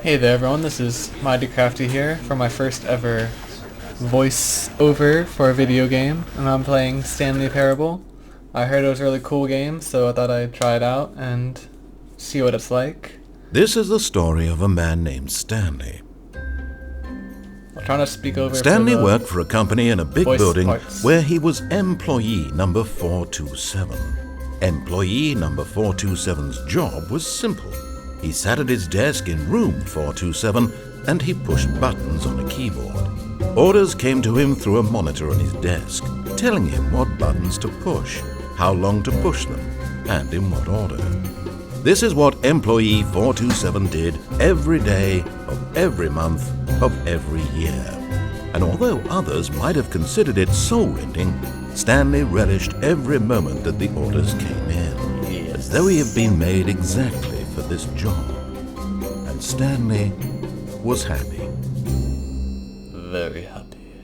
Hey there everyone, this is TheMightyCrafty here for my first ever voice-over for a video game, and I'm playing Stanley Parable. I heard it was a really cool game, so I thought I'd try it out and see what it's like. This is the story of a man named Stanley. I'll try not to speak over Stanley worked for a company in a big building parts. where he was employee number 427. Employee number 427's job was simple. He sat at his desk in room 427 and he pushed buttons on a keyboard. Orders came to him through a monitor on his desk, telling him what buttons to push, how long to push them, and in what order. This is what employee 427 did every day of every month of every year. And although others might have considered it soul-rending, Stanley relished every moment that the orders came in, as though he had been made exactly for this job. And Stanley was happy. Very happy.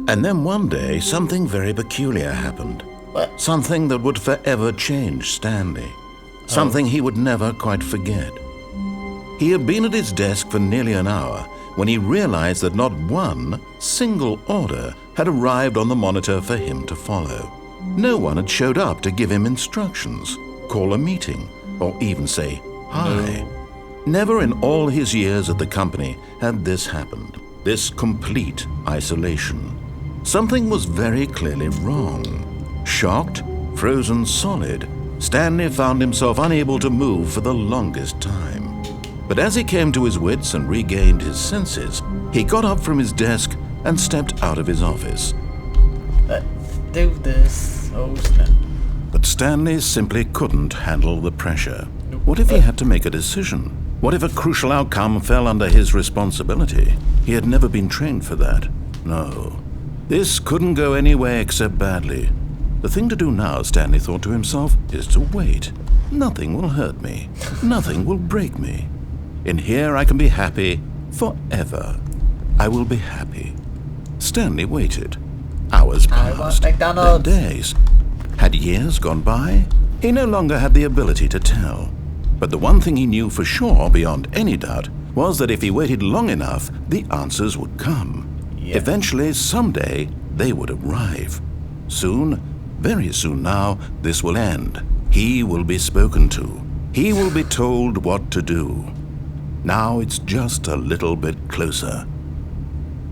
And then one day, something very peculiar happened. What? Something that would forever change Stanley. Something he would never quite forget. He had been at his desk for nearly an hour when he realized that not one single order had arrived on the monitor for him to follow. No one had showed up to give him instructions, call a meeting, or even say hi. Never in all his years at the company had this happened, this complete isolation. Something was very clearly wrong. Shocked, frozen solid, Stanley found himself unable to move for the longest time. But as he came to his wits and regained his senses, he got up from his desk and stepped out of his office. Let's do this. Oh snap. But Stanley simply couldn't handle the pressure. What if he had to make a decision? What if a crucial outcome fell under his responsibility? He had never been trained for that. No. This couldn't go any way except badly. The thing to do now, Stanley thought to himself, is to wait. Nothing will hurt me. Nothing will break me. In here I can be happy forever. I will be happy. Stanley waited. Hours passed. I want McDonald's. Then days. Had years gone by? He no longer had the ability to tell. But the one thing he knew for sure, beyond any doubt, was that if he waited long enough, the answers would come. Yeah. Eventually, someday, they would arrive. Soon, very soon now, this will end. He will be spoken to. He will be told what to do. Now it's just a little bit closer.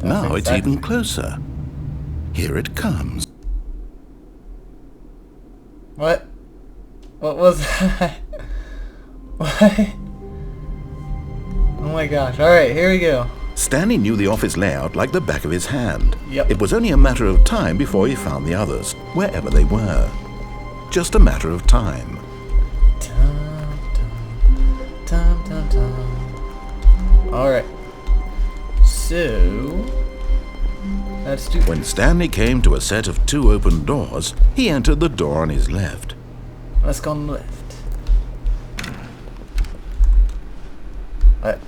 Now it's even closer. Here it comes. What? What was that? What? Oh my gosh. Alright, here we go. Stanley knew the office layout like the back of his hand. Yep. It was only a matter of time before he found the others, wherever they were. Just a matter of time. Alright. So let's do. When Stanley came to a set of two open doors, he entered the door on his left. Let's go on the left. What?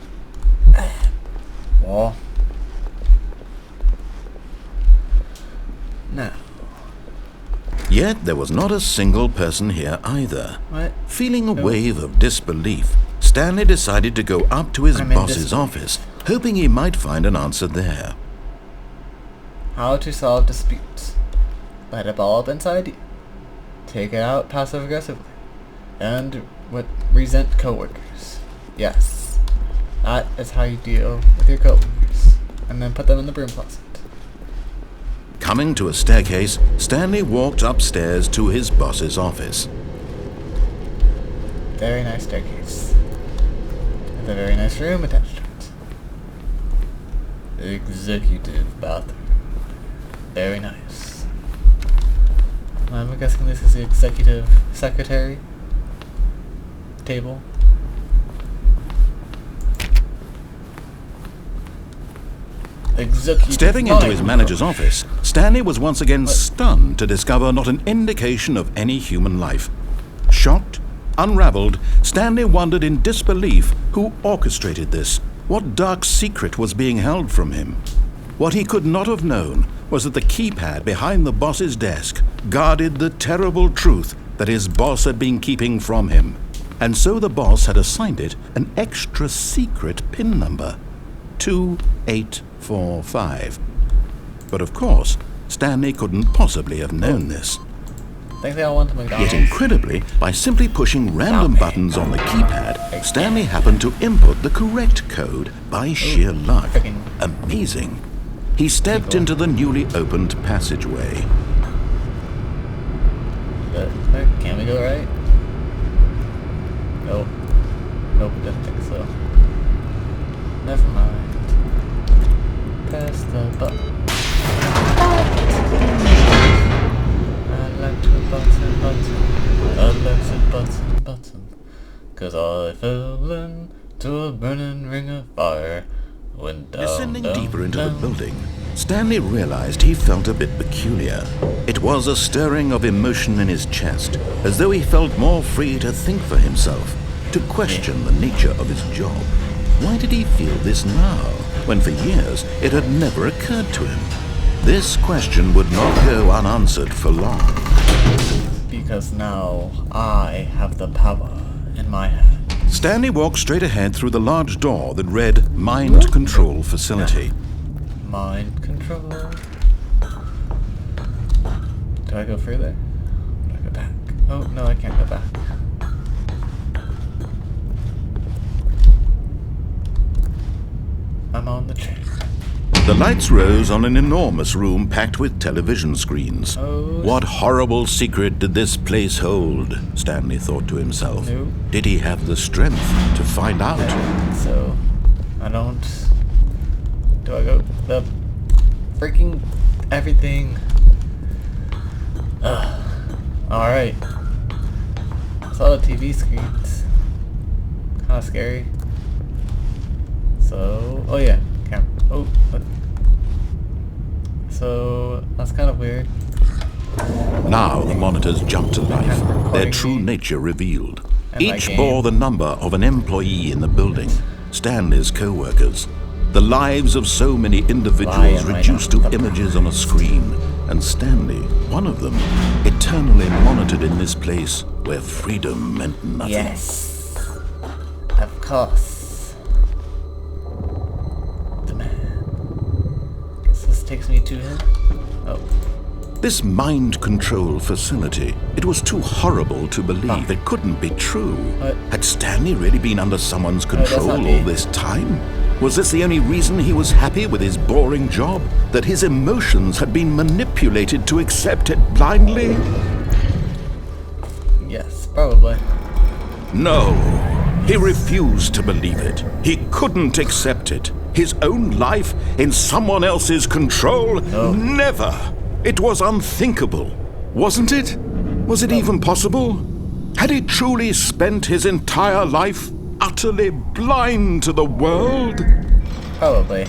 Wall. Now. Yet there was not a single person here either. What? Feeling a wave of disbelief, Stanley decided to go up to his I'm in boss's disbelief. office, hoping he might find an answer there. How to solve disputes. Let a ball up inside you. Take it out passive aggressively. And with resent coworkers. Yes. That is how you deal with your coworkers. And then put them in the broom closet. Coming to a staircase, Stanley walked upstairs to his boss's office. Very nice staircase. With a very nice room attached to it. Executive bathroom. Very nice. I'm guessing this is the executive secretary table. Executive Stepping into his mind. manager's office, Stanley was once again stunned to discover not an indication of any human life. Shocked, unraveled, Stanley wondered in disbelief who orchestrated this, what dark secret was being held from him. What he could not have known was that the keypad behind the boss's desk guarded the terrible truth that his boss had been keeping from him. and so the boss had assigned it an extra secret PIN number, 2845. But of course, Stanley couldn't possibly have known this. I think they all went to McDonald's. Yet incredibly, by simply pushing random buttons on the keypad, Stanley happened to input the correct code by sheer luck. Amazing. He stepped into the newly opened passageway. Can we go right? Nope. Nope, didn't think so. Never mind. Press the button. I like to button. I like to button. 'Cause I fell into a burning ring of fire. Went down, Descending down, deeper into down. the building, Stanley realized he felt a bit peculiar. It was a stirring of emotion in his chest, as though he felt more free to think for himself, to question the nature of his job. Why did he feel this now, when for years it had never occurred to him? This question would not go unanswered for long. Because now I have the power in my hand. Stanley walked straight ahead through the large door that read Mind Control Facility. Mind control. Do I go further? Do I go back? Oh, no, I can't go back. I'm on the train. The lights rose on an enormous room packed with television screens. Oh. What horrible secret did this place hold? Stanley thought to himself. Nope. Did he have the strength to find out? So, I don't... Do I go... The freaking everything... Ugh. Alright. I saw the TV screens. Kinda scary. So... Oh yeah. Camera. Oh, what? So... That's kind of weird. Now the monitors jumped to life, their true nature revealed. Each bore the number of an employee in the building, Stanley's co-workers. The lives of so many individuals reduced to images on a screen, and Stanley, one of them, eternally monitored in this place where freedom meant nothing. Yes. Of course. The man. Guess this takes me to him. Oh. This mind control facility, it was too horrible to believe. It couldn't be true. What? Had Stanley really been under someone's control not all me. this time? Was this the only reason he was happy with his boring job? That his emotions had been manipulated to accept it blindly? Yes, probably. No, he refused to believe it. He couldn't accept it. His own life in someone else's control? No. Never! It was unthinkable, wasn't it? Was it even possible? Had he truly spent his entire life utterly blind to the world? Probably.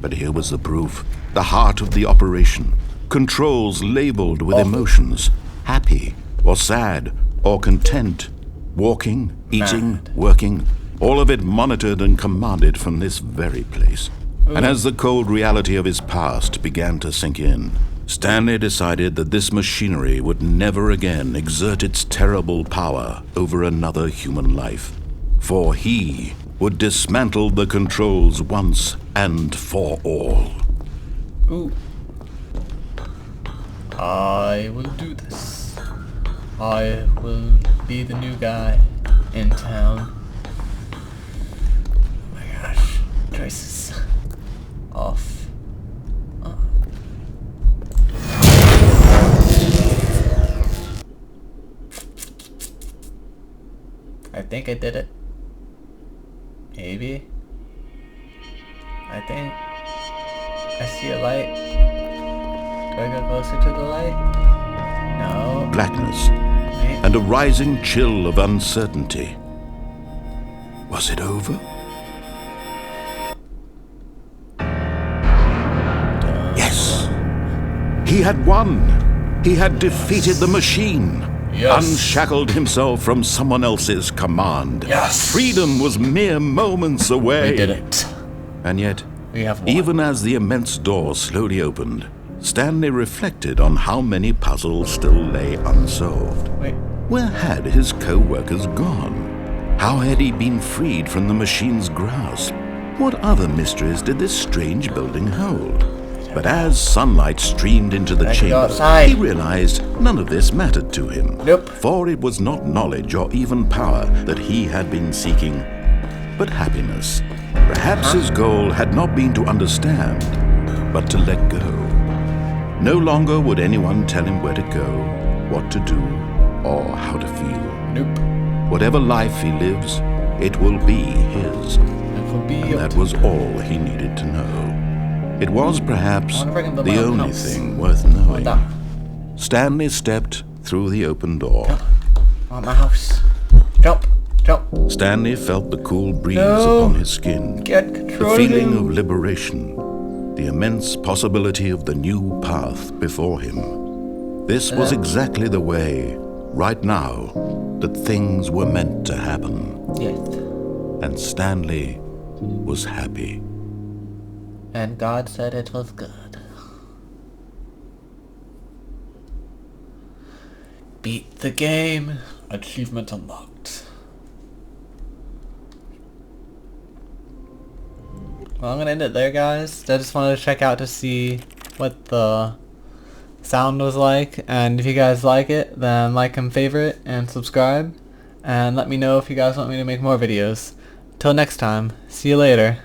But here was the proof. The heart of the operation. Controls labeled with emotions. Happy, or sad, or content. Walking, eating, Mad. working. All of it monitored and commanded from this very place. And as the cold reality of his past began to sink in, Stanley decided that this machinery would never again exert its terrible power over another human life. For he would dismantle the controls once and for all. Ooh. I will do this. I will be the new guy in town. Oh my gosh. Choices. Off. I think I did it. Maybe. I think I see a light. Do I go closer to the light? No. Blackness Wait. and a rising chill of uncertainty. Was it over? Yes! He had won! He had defeated the machine! Yes. Unshackled himself from someone else's command. Yes. Freedom was mere moments away. We did it. And yet, We have won. even as the immense door slowly opened, Stanley reflected on how many puzzles still lay unsolved. Wait. Where had his co-workers gone? How had he been freed from the machine's grasp? What other mysteries did this strange building hold? But as sunlight streamed into the chamber, he realized none of this mattered to him. Nope. For it was not knowledge or even power that he had been seeking, but happiness. Perhaps his goal had not been to understand, but to let go. No longer would anyone tell him where to go, what to do, or how to feel. Nope. Whatever life he lives, it will be his. It will be And that was all he needed to know. It was perhaps the only thing worth knowing. Stanley stepped through the open door. I want my house. Jump. Jump. Stanley felt the cool breeze upon his skin. Get control. The feeling of liberation. The immense possibility of the new path before him. This was exactly the way, right now, that things were meant to happen. Yes. And Stanley was happy. And God said it was good. Beat the game. Achievement unlocked. Well, I'm gonna end it there, guys. I just wanted to check out to see what the sound was like, and if you guys like it, then like and favorite and subscribe, and let me know if you guys want me to make more videos. Till next time, see you later.